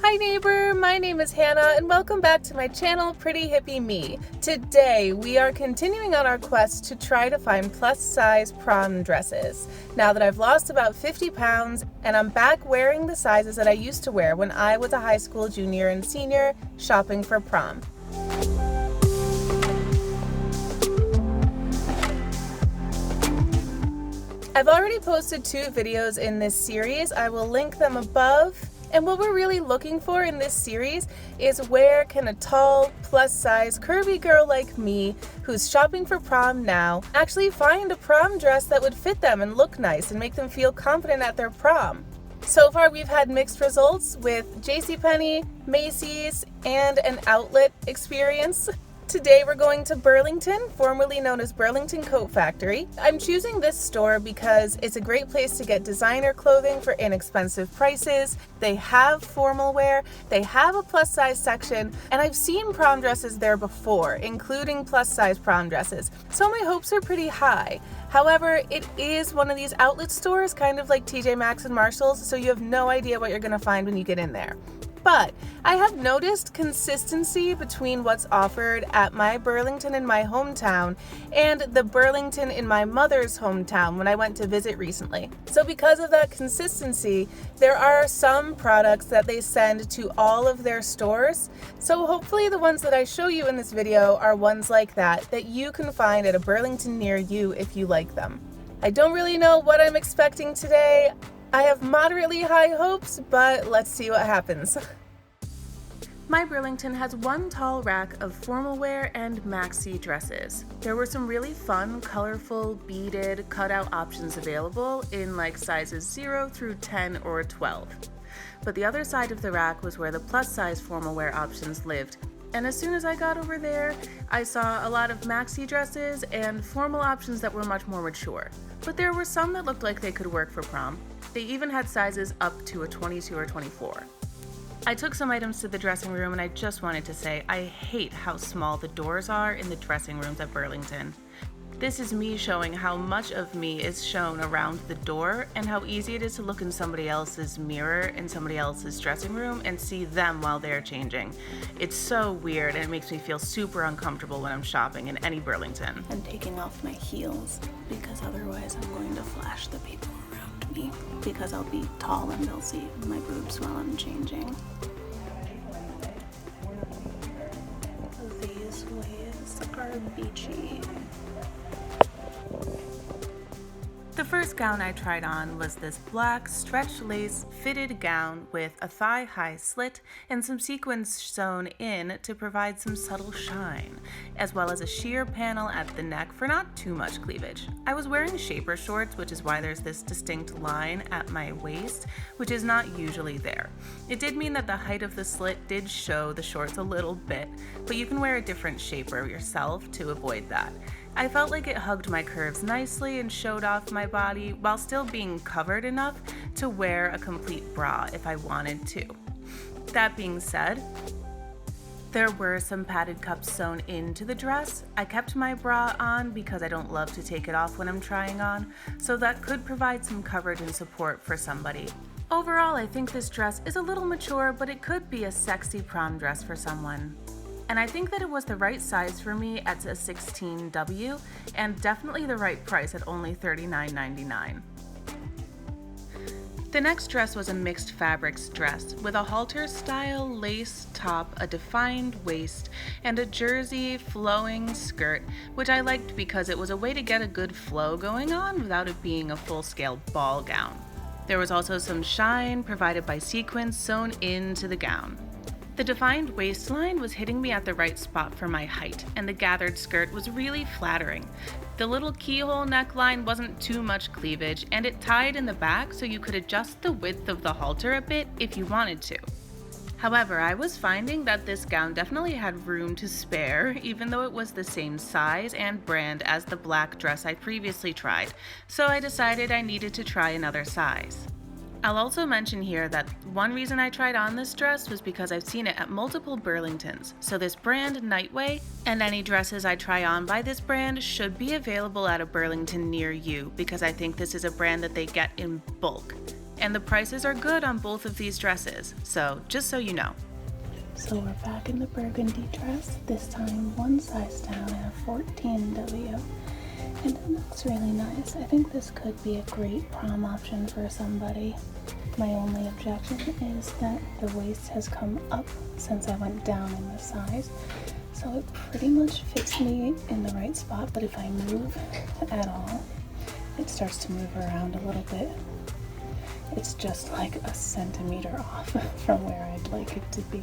Hi neighbor, my name is Hannah and welcome back to my channel Pretty Hippie Me. Today we are continuing on our quest to try to find plus size prom dresses. Now that I've lost about 50 pounds and I'm back wearing the sizes that I used to wear when I was a high school junior and senior shopping for prom. I've already posted 2 videos in this series. I will link them above. And what we're really looking for in this series is where can a tall, plus-size, curvy girl like me, who's shopping for prom now, actually find a prom dress that would fit them and look nice and make them feel confident at their prom. So far we've had mixed results with JCPenney, Macy's, and an outlet experience. Today we're going to Burlington, formerly known as Burlington Coat Factory. I'm choosing this store because it's a great place to get designer clothing for inexpensive prices. They have formal wear, they have a plus size section, and I've seen prom dresses there before, including plus size prom dresses, so my hopes are pretty high. However, it is one of these outlet stores, kind of like TJ Maxx and Marshall's, so you have no idea what you're gonna find when you get in there. But I have noticed consistency between what's offered at my Burlington in my hometown and the Burlington in my mother's hometown when I went to visit recently. So because of that consistency, there are some products that they send to all of their stores. So hopefully the ones that I show you in this video are ones like that you can find at a Burlington near you if you like them. I don't really know what I'm expecting today. I have moderately high hopes, but let's see what happens. My Burlington has one tall rack of formal wear and maxi dresses. There were some really fun, colorful, beaded, cutout options available in like sizes 0 through 10 or 12. But the other side of the rack was where the plus size formal wear options lived. And as soon as I got over there, I saw a lot of maxi dresses and formal options that were much more mature. But there were some that looked like they could work for prom. They even had sizes up to a 22 or 24. I took some items to the dressing room and I just wanted to say I hate how small the doors are in the dressing rooms at Burlington. This is me showing how much of me is shown around the door and how easy it is to look in somebody else's mirror in somebody else's dressing room and see them while they're changing. It's so weird and it makes me feel super uncomfortable when I'm shopping in any Burlington. I'm taking off my heels because otherwise I'm going to flash the people around me because I'll be tall and they'll see my boobs while I'm changing. These waves are beachy. The first gown I tried on was this black stretch lace fitted gown with a thigh-high slit and some sequins sewn in to provide some subtle shine, as well as a sheer panel at the neck for not too much cleavage. I was wearing shaper shorts, which is why there's this distinct line at my waist, which is not usually there. It did mean that the height of the slit did show the shorts a little bit, but you can wear a different shaper yourself to avoid that. I felt like it hugged my curves nicely and showed off my body while still being covered enough to wear a complete bra if I wanted to. That being said, there were some padded cups sewn into the dress. I kept my bra on because I don't love to take it off when I'm trying on, so that could provide some coverage and support for somebody. Overall, I think this dress is a little mature, but it could be a sexy prom dress for someone. And I think that it was the right size for me at a 16W and definitely the right price at only $39.99. The next dress was a mixed fabrics dress with a halter-style lace top, a defined waist, and a jersey flowing skirt, which I liked because it was a way to get a good flow going on without it being a full-scale ball gown. There was also some shine provided by sequins sewn into the gown. The defined waistline was hitting me at the right spot for my height, and the gathered skirt was really flattering. The little keyhole neckline wasn't too much cleavage, and it tied in the back so you could adjust the width of the halter a bit if you wanted to. However, I was finding that this gown definitely had room to spare, even though it was the same size and brand as the black dress I previously tried, so I decided I needed to try another size. I'll also mention here that one reason I tried on this dress was because I've seen it at multiple Burlingtons, so this brand Nightway and any dresses I try on by this brand should be available at a Burlington near you because I think this is a brand that they get in bulk. and the prices are good on both of these dresses, so just so you know. So we're back in the burgundy dress, this time one size down in a 14W, and it looks really nice. I think this could be a great prom option for somebody. My only objection is that the waist has come up since I went down in the size, so it pretty much fits me in the right spot, but if I move at all, it starts to move around a little bit. It's just like a centimeter off from where I'd like it to be.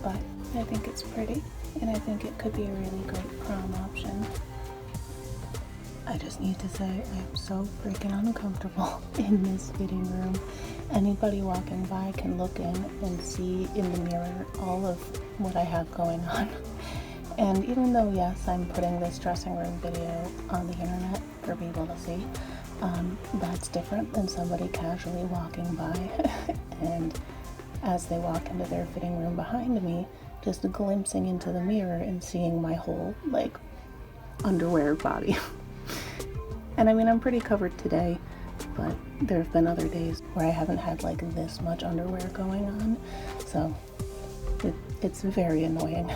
But I think it's pretty, and I think it could be a really great prom option. I just need to say I'm so freaking uncomfortable in this fitting room. Anybody walking by can look in and see in the mirror all of what I have going on. And even though, yes, I'm putting this dressing room video on the internet for people to see, that's different than somebody casually walking by and as they walk into their fitting room behind me, just glimpsing into the mirror and seeing my whole, like, underwear body. And I mean, I'm pretty covered today, but there have been other days where I haven't had, like, this much underwear going on, so it's very annoying.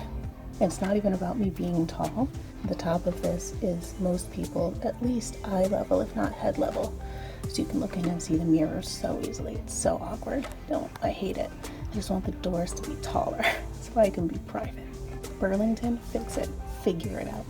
It's not even about me being tall. The top of this is most people at least eye level, if not head level. So you can look in and see the mirrors so easily. It's so awkward. I hate it. I just want the doors to be taller so I can be private. Burlington, fix it. Figure it out.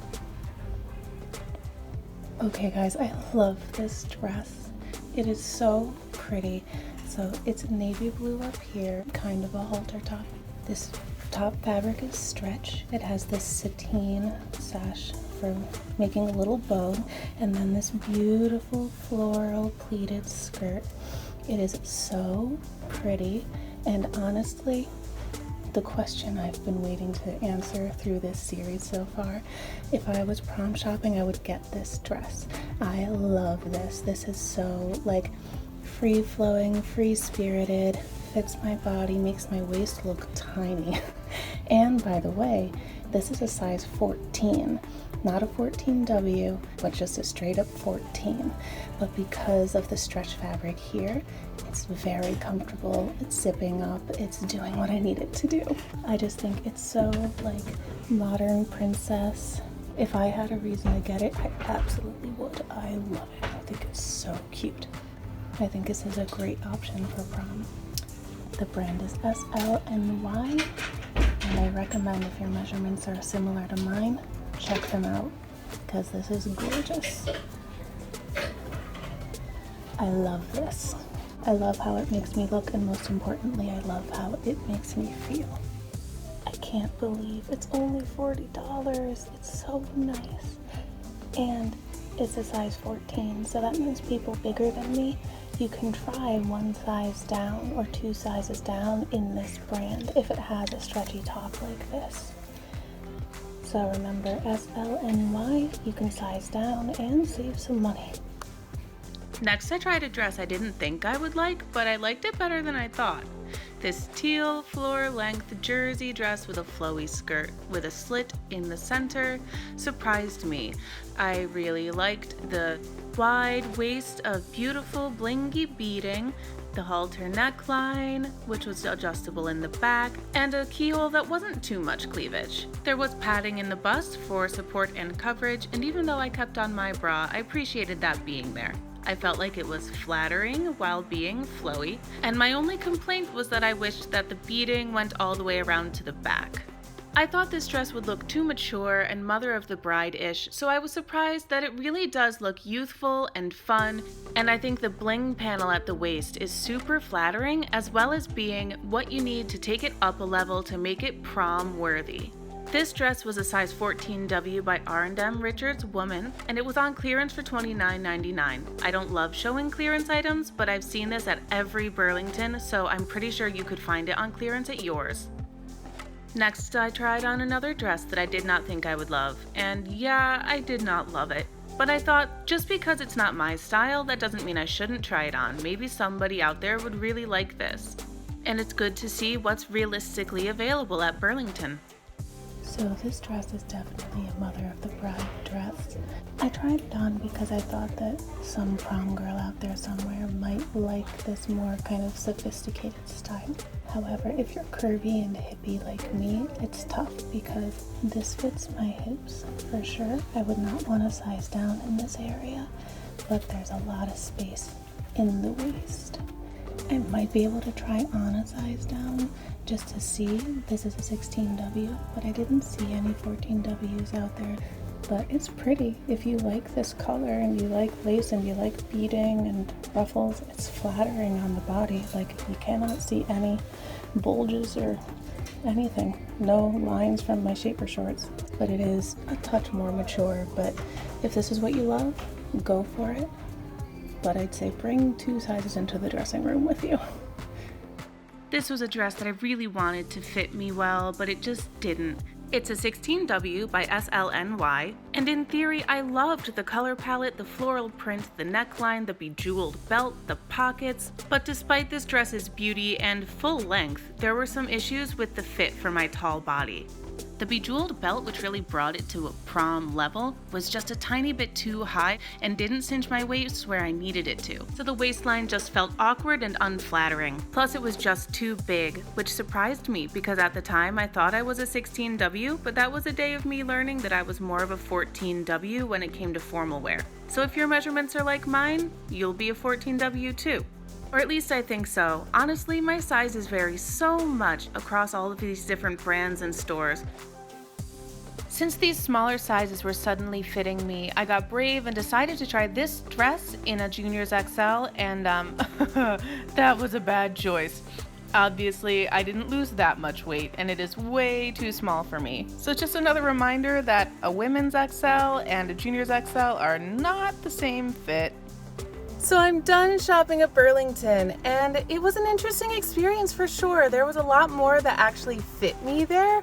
Okay guys, I love this dress. It is so pretty. So it's navy blue up here, kind of a halter top. This top fabric is stretch. It has this sateen sash for making a little bow, and then this beautiful floral pleated skirt. It is so pretty, and honestly, the question I've been waiting to answer through this series so far, if I was prom shopping, I would get this dress. I love this. This is so, like, free-flowing, free-spirited, fits my body, makes my waist look tiny. And by the way, this is a size 14, not a 14W, but just a straight up 14. But because of the stretch fabric here, it's very comfortable, it's zipping up, it's doing what I need it to do. I just think it's so, like, modern princess. If I had a reason to get it, I absolutely would. I love it. I think it's so cute. I think this is a great option for prom. The brand is SLNY, and I recommend, if your measurements are similar to mine, check them out, because this is gorgeous. I love this. I love how it makes me look, and most importantly, I love how it makes me feel. I can't believe it's only $40. It's so nice. And it's a size 14, so that means people bigger than me, you can try one size down or two sizes down in this brand if it has a stretchy top like this. So remember, SLNY, you can size down and save some money. Next, I tried a dress I didn't think I would like, but I liked it better than I thought. This teal floor-length jersey dress with a flowy skirt with a slit in the center surprised me. I really liked the wide waist of beautiful blingy beading, the halter neckline, which was adjustable in the back, and a keyhole that wasn't too much cleavage. There was padding in the bust for support and coverage, and even though I kept on my bra, I appreciated that being there. I felt like it was flattering while being flowy, and my only complaint was that I wished that the beading went all the way around to the back. I thought this dress would look too mature and mother of the bride-ish, so I was surprised that it really does look youthful and fun, and I think the bling panel at the waist is super flattering, as well as being what you need to take it up a level to make it prom worthy. This dress was a size 14W by R&M Richards Woman, and it was on clearance for $29.99. I don't love showing clearance items, but I've seen this at every Burlington, so I'm pretty sure you could find it on clearance at yours. Next, I tried on another dress that I did not think I would love, and yeah, I did not love it. But I thought, just because it's not my style, that doesn't mean I shouldn't try it on. Maybe somebody out there would really like this. And it's good to see what's realistically available at Burlington. So this dress is definitely a mother of the bride dress. I tried it on because I thought that some prom girl out there somewhere might like this more kind of sophisticated style. However, if you're curvy and hippie like me, it's tough because this fits my hips for sure. I would not want to size down in this area, but there's a lot of space in the waist. I might be able to try on a size down just to see. This is a 16W, but I didn't see any 14Ws out there. But it's pretty. If you like this color and you like lace and you like beading and ruffles, it's flattering on the body. Like, you cannot see any bulges or anything. No lines from my shaper shorts. But it is a touch more mature. But if this is what you love, go for it. But I'd say bring 2 sizes into the dressing room with you. This was a dress that I really wanted to fit me well, but it just didn't. It's a 16W by SLNY, and in theory I loved the color palette, the floral print, the neckline, the bejeweled belt, the pockets, but despite this dress's beauty and full length, there were some issues with the fit for my tall body. The bejeweled belt, which really brought it to a prom level, was just a tiny bit too high and didn't cinch my waist where I needed it to. So the waistline just felt awkward and unflattering. Plus it was just too big, which surprised me because at the time I thought I was a 16W, but that was a day of me learning that I was more of a 14W when it came to formal wear. So if your measurements are like mine, you'll be a 14W too. Or at least I think so. Honestly, my sizes vary so much across all of these different brands and stores. Since these smaller sizes were suddenly fitting me, I got brave and decided to try this dress in a Juniors XL, and that was a bad choice. Obviously, I didn't lose that much weight, and it is way too small for me. So it's just another reminder that a women's XL and a Juniors XL are not the same fit. So I'm done shopping at Burlington, and it was an interesting experience for sure. There was a lot more that actually fit me there,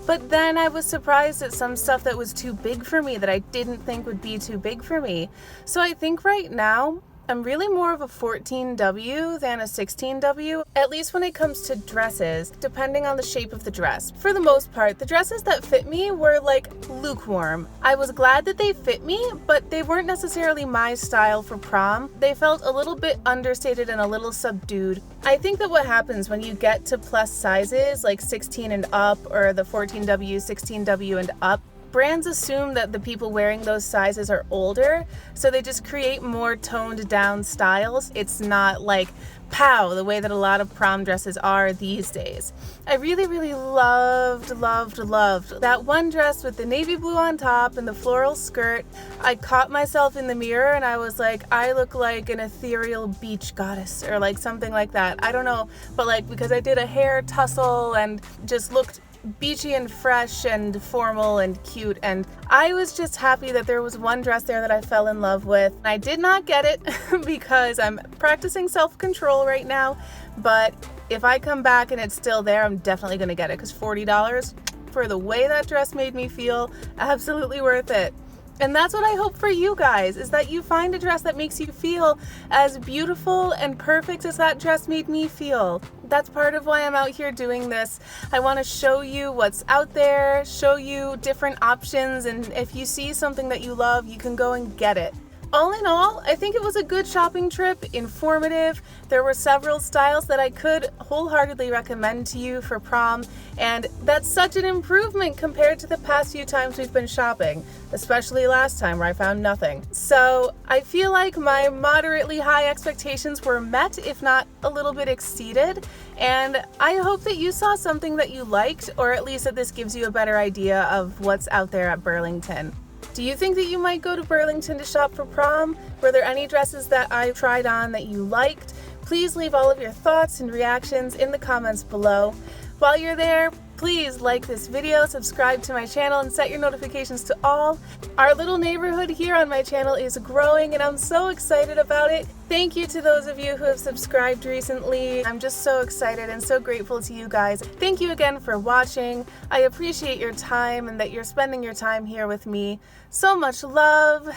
but then I was surprised at some stuff that was too big for me that I didn't think would be too big for me. So I think right now, I'm really more of a 14W than a 16W, at least when it comes to dresses, depending on the shape of the dress. For the most part, the dresses that fit me were like lukewarm. I was glad that they fit me, but they weren't necessarily my style for prom. They felt a little bit understated and a little subdued. I think that what happens when you get to plus sizes like 16 and up or the 14W, 16W and up, brands assume that the people wearing those sizes are older, so they just create more toned down styles. It's not like pow, the way that a lot of prom dresses are these days. I really loved that one dress with the navy blue on top and the floral skirt. I caught myself in the mirror and I was like, I look like an ethereal beach goddess or like something like that. I don't know, but like because I did a hair tussle and just looked beachy and fresh and formal and cute, and I was just happy that there was one dress there that I fell in love with. I did not get it because I'm practicing self-control right now, but if I come back and it's still there, I'm definitely gonna get it because $40 for the way that dress made me feel, absolutely worth it. And that's what I hope for you guys, is that you find a dress that makes you feel as beautiful and perfect as that dress made me feel. That's part of why I'm out here doing this. I want to show you what's out there, show you different options, and if you see something that you love, you can go and get it. All in all, I think it was a good shopping trip, informative. There were several styles that I could wholeheartedly recommend to you for prom, and that's such an improvement compared to the past few times we've been shopping, especially last time where I found nothing. So I feel like my moderately high expectations were met, if not a little bit exceeded, and I hope that you saw something that you liked, or at least that this gives you a better idea of what's out there at Burlington. Do you think that you might go to Burlington to shop for prom? Were there any dresses that I tried on that you liked? Please leave all of your thoughts and reactions in the comments below. While you're there, please like this video, subscribe to my channel, and set your notifications to all. Our little neighborhood here on my channel is growing, and I'm so excited about it. Thank you to those of you who have subscribed recently. I'm just so excited and so grateful to you guys. Thank you again for watching. I appreciate your time and that you're spending your time here with me. So much love.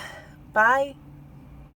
Bye.